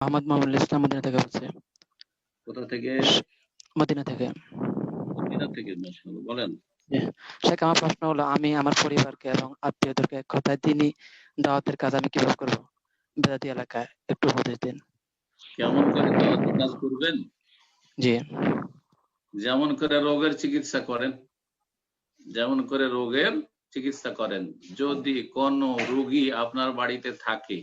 মোহাম্মদ মামুনুল ইসলাম Medina থেকে বলছি। কোথা থেকে? মদিনা থেকে। মদিনা থেকে, মাশাআল্লাহ, বলেন। শেখ, আমার প্রশ্ন হলো, আমি আমার পরিবারকে এবং আত্মীয়দেরকে এক কথায় দিনই দাওয়াতের কাজ আমি কিভাবে করব বেদাতি এলাকায়, একটু উপদেশ দিন। কেমন করে দাওয়াতের কাজ করবেন? জি। যেমন করে রোগের চিকিৎসা করেন, যেমন করে রোগের চিকিৎসা করেন। যদি কোনো রোগী আপনার বাড়িতে থাকে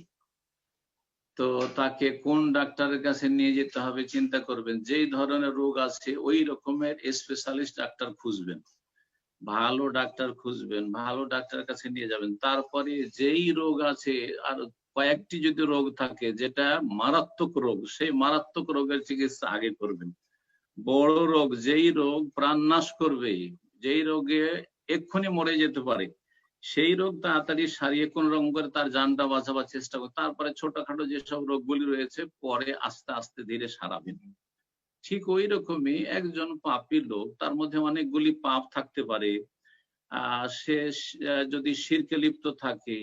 তো তাকে কোন ডাক্তারের কাছে নিয়ে যেতে হবে চিন্তা করবেন। যেই ধরনের রোগ আছে ওই রকমের স্পেশালিস্ট ডাক্তার খুঁজবেন, ভালো ডাক্তার খুঁজবেন, ভালো ডাক্তারের কাছে নিয়ে যাবেন। তারপরে যেই রোগ আছে, আর কয়েকটি যদি রোগ থাকে যেটা মারাত্মক রোগ, সেই মারাত্মক রোগের চিকিৎসা আগে করবেন। বড় রোগ, যেই রোগ প্রাণনাশ করবে, যেই রোগে এক্ষুনি মরে যেতে পারে, সেই রোগ তাড়াতাড়ি সারিয়ে কোন রকম করে তার জানটা বাঁচাবার চেষ্টা করে, তারপরে ছোটখাটো যেসব রোগগুলি রয়েছে পরে আস্তে আস্তে ধীরে সারাবেন। ঠিক ওই রকমই একজন পাপী লোক, তার মধ্যে অনেকগুলি পাপ থাকতে পারে, সে যদি শিরকে লিপ্ত থাকে,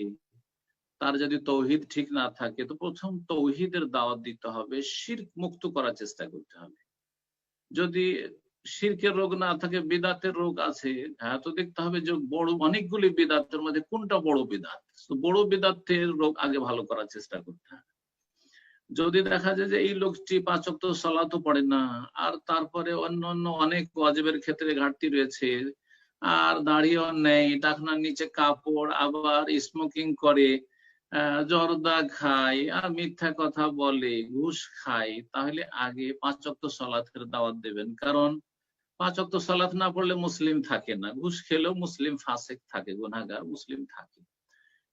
তার যদি তৌহিদ ঠিক না থাকে, তো প্রথম তৌহিদের দাওয়াত দিতে হবে, শিরক মুক্ত করার চেষ্টা করতে হবে। যদি শিরকের রোগ না থাকে, বিদাতের রোগ আছে, হ্যাঁ, তো দেখতে হবে যে বড় অনেকগুলি বিদাতের মধ্যে কোনটা বড় বিদাত, তো বড় বিদাতের রোগ আগে ভালো করার চেষ্টা করতে হবে। যদি দেখা যায় যে এই লোকটি 5 ওয়াক্ত সালাতও পড়ে না, আর তারপরে অন্য অন্য অনেক ওয়াজিবের ক্ষেত্রে ঘাটতি রয়েছে, আর দাড়িও নেই, টাকনার নিচে কাপড়, আবার স্মোকিং করে, জর্দা খায়, আর মিথ্যা কথা বলে, ঘুষ খায়, তাহলে আগে 5 ওয়াক্ত সালাতের দাওয়াত দেবেন। কারণ 5 ওয়াক্ত সালাত না পড়লে মুসলিম থাকে না, ঘুষ খেলেও মুসলিম ফাসেক থাকে, গুনাহগার মুসলিম থাকে,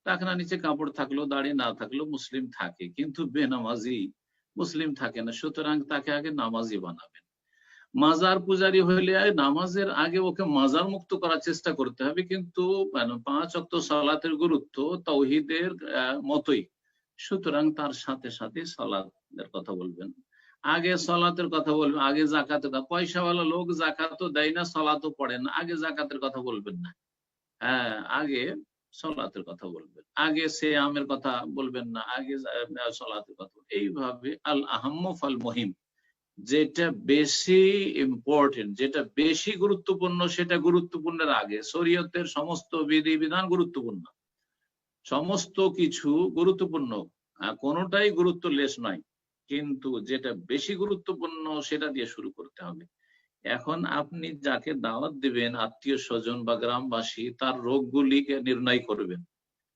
টাকনা নিচে কাপড় থাকলেও দাড়ি না থাকলেও মুসলিম থাকে, কিন্তু বেনামাজি মুসলিম থাকে না। সুতরাং তাকে আগে নামাজি বানাবেন। মাজার পূজারি হইলে নামাজের আগে ওকে মাজার মুক্ত করার চেষ্টা করতে হবে, কিন্তু 5 ওয়াক্ত সালাতের গুরুত্ব তাওহীদের মতোই, সুতরাং তার সাথে সাথে সালাতের কথা বলবেন, আগে সালাতের কথা বলবেন, আগে জাকাতের কথা। পয়সাওয়ালা লোক জাকাতও দেয় না, সালাতও পড়ে না, আগে জাকাতের কথা বলবেন না, হ্যাঁ, আগে সালাতের কথা বলবেন, আগে সিয়ামের কথা বলবেন না, আগে সালাতের কথা। এইভাবে আল আহাম্মু ফাল মুহিম, যেটা বেশি ইম্পর্টেন্ট, যেটা বেশি গুরুত্বপূর্ণ, সেটা গুরুত্বপূর্ণের আগে। শরীয়তের সমস্ত বিধিবিধান গুরুত্বপূর্ণ, সমস্ত কিছু গুরুত্বপূর্ণ, কোনোটাই গুরুত্ব লেস নয়, কিন্তু যেটা বেশি গুরুত্বপূর্ণ সেটা দিয়ে শুরু করতে হবে। এখন আপনি যাকে দাওয়াত দিবেন, আত্মীয় স্বজন বা গ্রামবাসী, তার রোগগুলিকে নির্ণয় করবেন।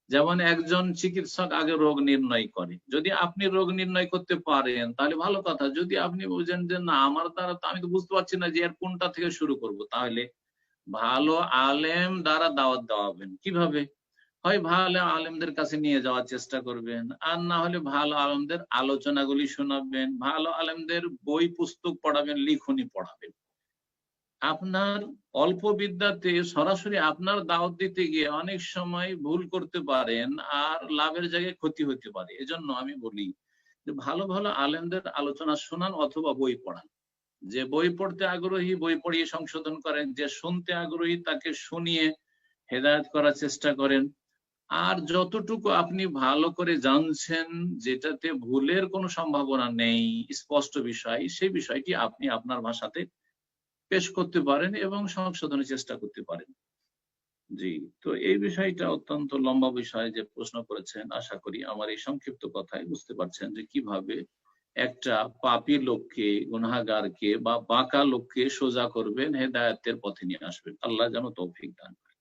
যেমন একজন চিকিৎসক আগে রোগ নির্ণয় করে, যদি আপনি রোগ নির্ণয় করতে পারেন তাহলে ভালো কথা। যদি আপনি বুঝেন যে না, আমার দ্বারা তো আমি তো বুঝতে পারছি না যে এর কোনটা থেকে শুরু করব, তাহলে ভালো আলেম দ্বারা দাওয়াত দেওয়াবেন। কিভাবে? হয় ভালো আলেমদের কাছে নিয়ে যাওয়ার চেষ্টা করবেন, আর না হলে ভালো আলেমদের আলোচনাগুলি শোনাবেন, ভালো আলেমদের বই পুস্তক পড়াবেন, লিখনি পড়াবেন। আপনার অল্প বিদ্যাতে সরাসরি আপনার দাওয়াত দিতে গিয়ে অনেক সময় ভুল করতে পারেন, আর লাভের জায়গায় ক্ষতি হতে পারে। এজন্য আমি বলি যে ভালো ভালো আলেমদের আলোচনা শোনান অথবা বই পড়ান। যে বই পড়তে আগ্রহী বই পড়িয়ে সংশোধন করেন, যে শুনতে আগ্রহী তাকে শুনিয়ে হেদায়েত করার চেষ্টা করেন। আর যতটুকু আপনি ভালো করে জানছেন, যেটাতে ভুলের কোনো সম্ভাবনা নেই, স্পষ্ট বিষয়, সেই বিষয়টি আপনি আপনার ভাষাতে পেশ করতে পারেন এবং সংশোধনের চেষ্টা করতে পারেন। জি, তো এই বিষয়টা অত্যন্ত লম্বা বিষয় যে প্রশ্ন করেছেন। আশা করি আমার এই সংক্ষিপ্ত কথায় বুঝতে পারছেন যে কিভাবে একটা পাপী লোককে, গুনাহগারকে বা বাঁকা লোককে সোজা করবেন, হেদায়েতের পথে নিয়ে আসবেন। আল্লাহ যেন তৌফিক দান করেন।